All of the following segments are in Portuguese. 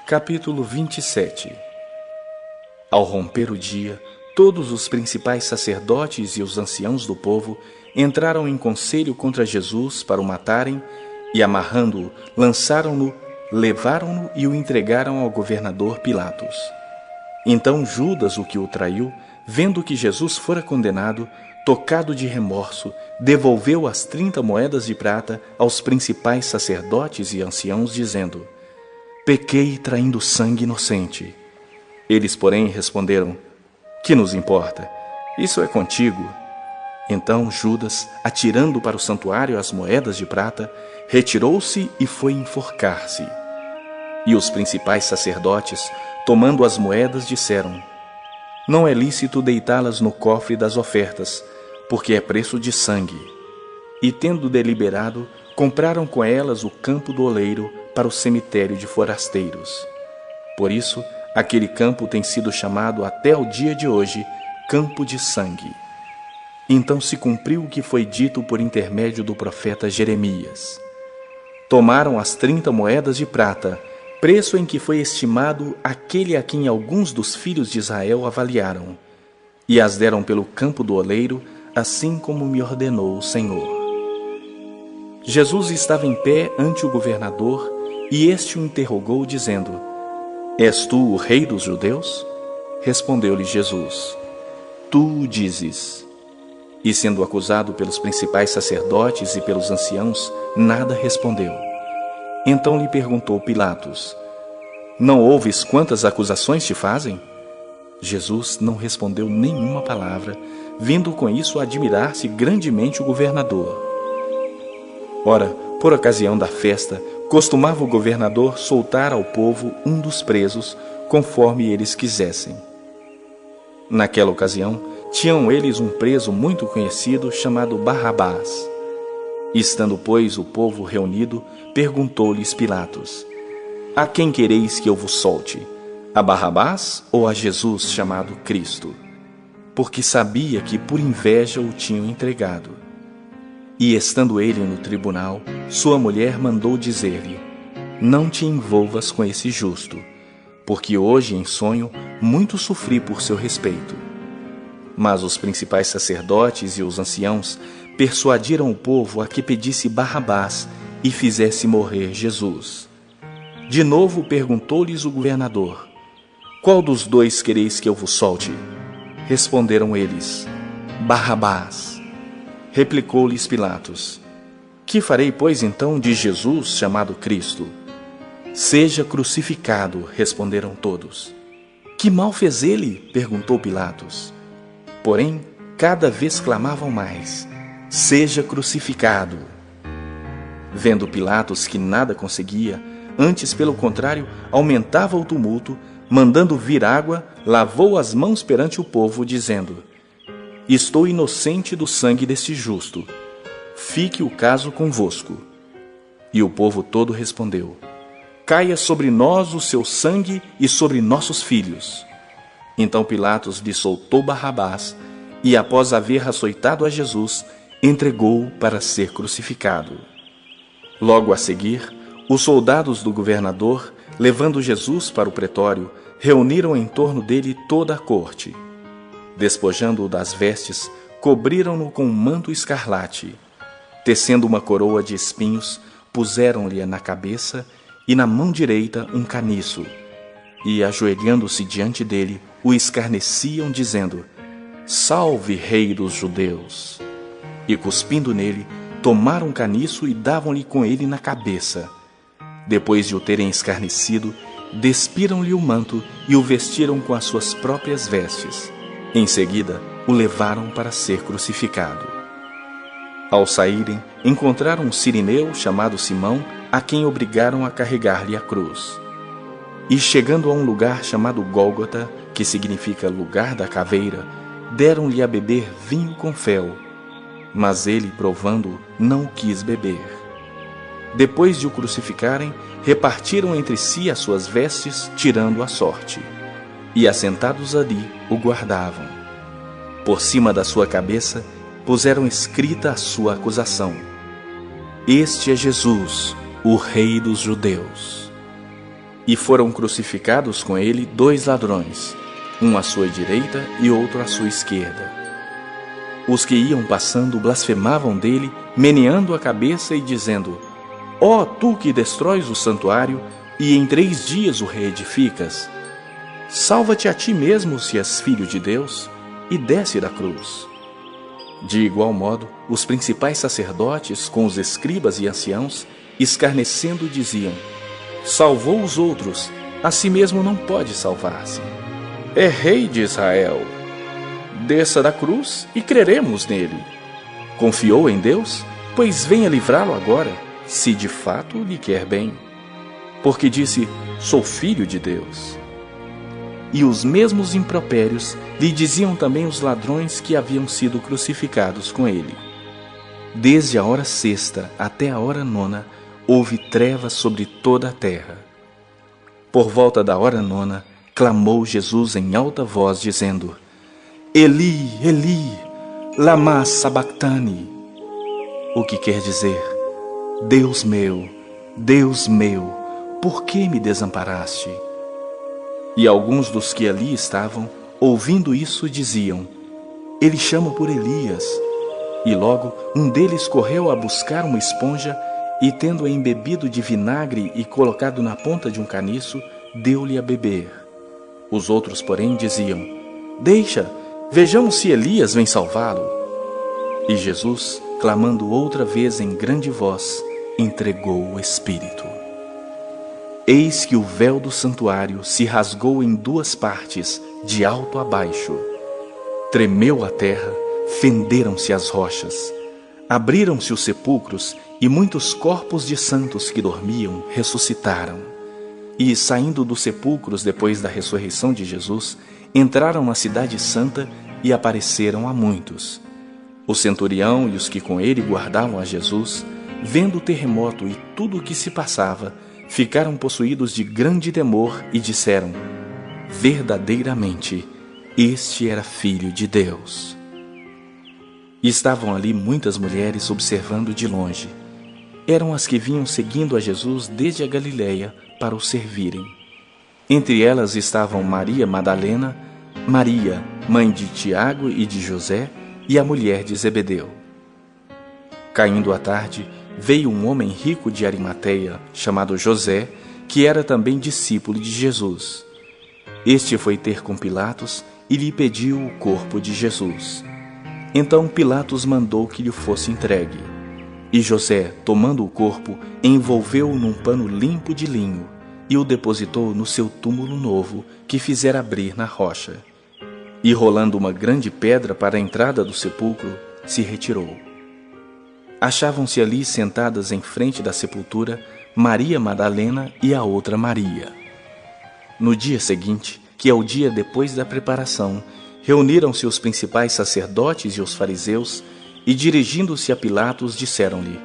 Capítulo 27. Ao romper o dia, todos os principais sacerdotes e os anciãos do povo entraram em conselho contra Jesus para o matarem e, amarrando-o, lançaram-no, levaram-no e o entregaram ao governador Pilatos. Então Judas, o que o traiu, vendo que Jesus fora condenado, tocado de remorso, devolveu as 30 moedas de prata aos principais sacerdotes e anciãos, dizendo: pequei traindo sangue inocente. Eles, porém, responderam: que nos importa? Isso é contigo. Então Judas, atirando para o santuário as moedas de prata, retirou-se e foi enforcar-se. E os principais sacerdotes, tomando as moedas, disseram: não é lícito deitá-las no cofre das ofertas, porque é preço de sangue. E, tendo deliberado, compraram com elas o campo do oleiro para o cemitério de forasteiros. Por isso, aquele campo tem sido chamado até o dia de hoje Campo de Sangue. Então se cumpriu o que foi dito por intermédio do profeta Jeremias. Tomaram as 30 moedas de prata, preço em que foi estimado aquele a quem alguns dos filhos de Israel avaliaram, e as deram pelo campo do oleiro, assim como me ordenou o Senhor. Jesus estava em pé ante o governador, e este o interrogou, dizendo: és tu o rei dos judeus? Respondeu-lhe Jesus: tu o dizes. E, sendo acusado pelos principais sacerdotes e pelos anciãos, nada respondeu. Então lhe perguntou Pilatos: não ouves quantas acusações te fazem? Jesus não respondeu nenhuma palavra, vindo com isso a admirar-se grandemente o governador. Ora, por ocasião da festa, costumava o governador soltar ao povo um dos presos, conforme eles quisessem. Naquela ocasião, tinham eles um preso muito conhecido, chamado Barrabás. Estando, pois, o povo reunido, perguntou-lhes Pilatos: a quem quereis que eu vos solte? A Barrabás ou a Jesus, chamado Cristo? Porque sabia que por inveja o tinham entregado. E, estando ele no tribunal, sua mulher mandou dizer-lhe: não te envolvas com esse justo, porque hoje, em sonho, muito sofri por seu respeito. Mas os principais sacerdotes e os anciãos persuadiram o povo a que pedisse Barrabás e fizesse morrer Jesus. De novo perguntou-lhes o governador: qual dos dois quereis que eu vos solte? Responderam eles: Barrabás. Replicou-lhes Pilatos: que farei, pois, então de Jesus, chamado Cristo? Seja crucificado, responderam todos. Que mal fez ele? Perguntou Pilatos. Porém, cada vez clamavam mais: seja crucificado. Vendo Pilatos que nada conseguia, antes, pelo contrário, aumentava o tumulto, mandando vir água, lavou as mãos perante o povo, dizendo: estou inocente do sangue deste justo. Fique o caso convosco. E o povo todo respondeu: caia sobre nós o seu sangue e sobre nossos filhos. Então Pilatos lhe soltou Barrabás e, após haver açoitado a Jesus, entregou-o para ser crucificado. Logo a seguir, os soldados do governador, levando Jesus para o pretório, reuniram em torno dele toda a corte. Despojando-o das vestes, cobriram-no com um manto escarlate. Tecendo uma coroa de espinhos, puseram-lhe na cabeça e na mão direita um caniço. E, ajoelhando-se diante dele, o escarneciam, dizendo: salve, rei dos judeus! E, cuspindo nele, tomaram um caniço e davam-lhe com ele na cabeça. Depois de o terem escarnecido, despiram-lhe o manto e o vestiram com as suas próprias vestes. Em seguida, o levaram para ser crucificado. Ao saírem, encontraram um sirineu chamado Simão, a quem obrigaram a carregar-lhe a cruz. E, chegando a um lugar chamado Gólgota, que significa lugar da caveira, deram-lhe a beber vinho com fel. Mas ele, provando-o, não o quis beber. Depois de o crucificarem, repartiram entre si as suas vestes, tirando a sorte. E, assentados ali, o guardavam. Por cima da sua cabeça, puseram escrita a sua acusação: este é Jesus, o Rei dos Judeus. E foram crucificados com ele 2 ladrões, um à sua direita e outro à sua esquerda. Os que iam passando blasfemavam dele, meneando a cabeça e dizendo: Ó, tu que destróis o santuário e em 3 dias o reedificas, salva-te a ti mesmo se és filho de Deus, e desce da cruz. De igual modo, os principais sacerdotes, com os escribas e anciãos, escarnecendo, diziam: Salvou os outros, a si mesmo não pode salvar-se. É rei de Israel. Desça da cruz e creremos nele. Confiou em Deus? Pois venha livrá-lo agora, se de fato lhe quer bem. Porque disse: Sou filho de Deus. E os mesmos impropérios lhe diziam também os ladrões que haviam sido crucificados com ele. Desde a hora 6ª até a hora 9ª, houve trevas sobre toda a terra. Por volta da hora 9ª, clamou Jesus em alta voz, dizendo: Eli, Eli, lama sabactani. O que quer dizer: Deus meu, por que me desamparaste? E alguns dos que ali estavam, ouvindo isso, diziam: Ele chama por Elias. E logo um deles correu a buscar uma esponja e, tendo-a embebido de vinagre e colocado na ponta de um caniço, deu-lhe a beber. Os outros, porém, diziam: Deixa, vejamos se Elias vem salvá-lo. E Jesus, clamando outra vez em grande voz, entregou o Espírito. Eis que o véu do santuário se rasgou em 2 partes, de alto a baixo. Tremeu a terra, fenderam-se as rochas. Abriram-se os sepulcros, e muitos corpos de santos que dormiam ressuscitaram. E, saindo dos sepulcros depois da ressurreição de Jesus, entraram na cidade santa e apareceram a muitos. O centurião e os que com ele guardavam a Jesus, vendo o terremoto e tudo o que se passava, ficaram possuídos de grande temor e disseram: Verdadeiramente, este era Filho de Deus. E estavam ali muitas mulheres observando de longe. Eram as que vinham seguindo a Jesus desde a Galileia para o servirem. Entre elas estavam Maria Madalena, Maria, mãe de Tiago e de José, e a mulher de Zebedeu. Caindo a tarde, veio um homem rico de Arimateia, chamado José, que era também discípulo de Jesus. Este foi ter com Pilatos e lhe pediu o corpo de Jesus. Então Pilatos mandou que lhe fosse entregue. E José, tomando o corpo, envolveu-o num pano limpo de linho e o depositou no seu túmulo novo, que fizera abrir na rocha. E rolando uma grande pedra para a entrada do sepulcro, se retirou. Achavam-se ali sentadas em frente da sepultura Maria Madalena e a outra Maria. No dia seguinte, que é o dia depois da preparação, reuniram-se os principais sacerdotes e os fariseus, e dirigindo-se a Pilatos, disseram-lhe: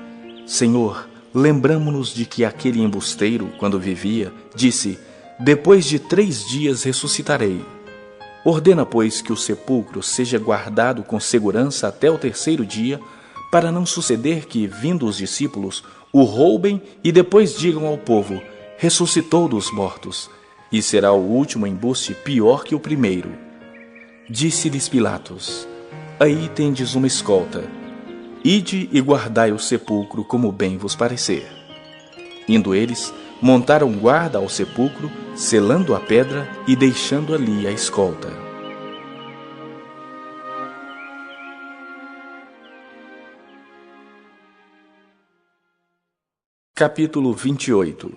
Senhor, lembramo-nos de que aquele embusteiro, quando vivia, disse: Depois de 3 dias ressuscitarei. Ordena, pois, que o sepulcro seja guardado com segurança até o 3º dia, para não suceder que, vindo os discípulos, o roubem e depois digam ao povo: ressuscitou dos mortos, e será o último embuste pior que o primeiro. Disse-lhes Pilatos: Aí tendes uma escolta. Ide e guardai o sepulcro como bem vos parecer. Indo eles, montaram guarda ao sepulcro, selando a pedra e deixando ali a escolta. Capítulo 28.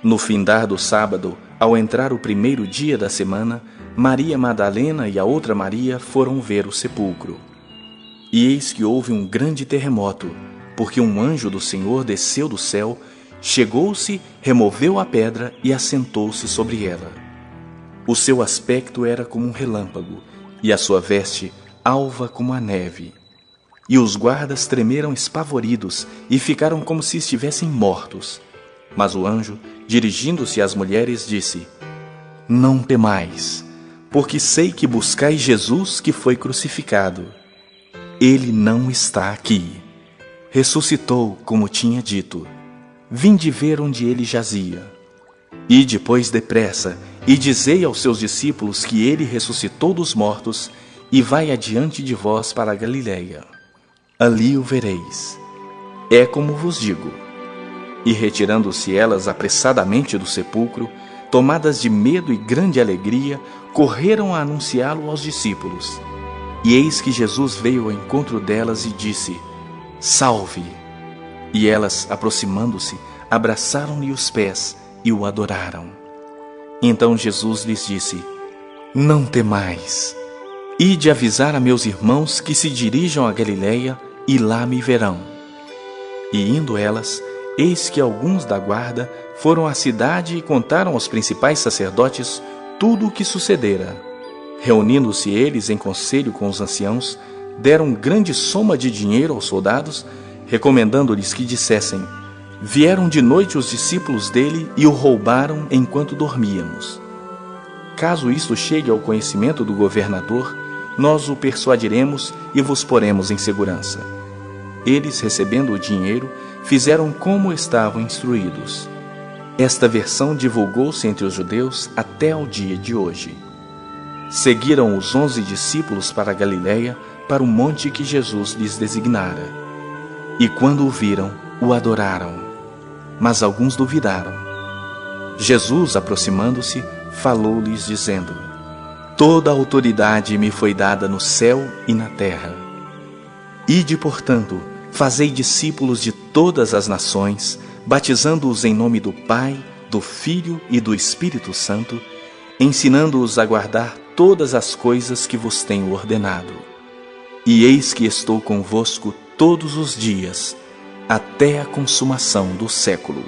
No findar do sábado, ao entrar o 1º dia da semana, Maria Madalena e a outra Maria foram ver o sepulcro. E eis que houve um grande terremoto, porque um anjo do Senhor desceu do céu, chegou-se, removeu a pedra e assentou-se sobre ela. O seu aspecto era como um relâmpago, e a sua veste alva como a neve. E os guardas tremeram espavoridos e ficaram como se estivessem mortos. Mas o anjo, dirigindo-se às mulheres, disse: Não temais, porque sei que buscais Jesus que foi crucificado. Ele não está aqui. Ressuscitou, como tinha dito. vinde ver onde ele jazia. E depois depressa, e dizei aos seus discípulos que ele ressuscitou dos mortos, e vai adiante de vós para a Galiléia. Ali o vereis. É como vos digo. E retirando-se elas apressadamente do sepulcro, tomadas de medo e grande alegria, correram a anunciá-lo aos discípulos. E eis que Jesus veio ao encontro delas e disse: Salve! E elas, aproximando-se, abraçaram-lhe os pés e o adoraram. Então Jesus lhes disse: Não temais. Ide avisar a meus irmãos que se dirijam a Galiléia e lá me verão. E indo elas, eis que alguns da guarda foram à cidade e contaram aos principais sacerdotes tudo o que sucedera. Reunindo-se eles em conselho com os anciãos, deram grande soma de dinheiro aos soldados, recomendando-lhes que dissessem: Vieram de noite os discípulos dele e o roubaram enquanto dormíamos. Caso isto chegue ao conhecimento do governador, nós o persuadiremos e vos poremos em segurança. Eles, recebendo o dinheiro, fizeram como estavam instruídos. Esta versão divulgou-se entre os judeus até ao dia de hoje. Seguiram os 11 discípulos para a Galiléia, para o monte que Jesus lhes designara. E quando o viram, o adoraram. Mas alguns duvidaram. Jesus, aproximando-se, falou-lhes dizendo: Toda a autoridade me foi dada no céu e na terra. Ide, portanto, fazei discípulos de todas as nações, batizando-os em nome do Pai, do Filho e do Espírito Santo, ensinando-os a guardar todas as coisas que vos tenho ordenado. E eis que estou convosco todos os dias, até a consumação do século.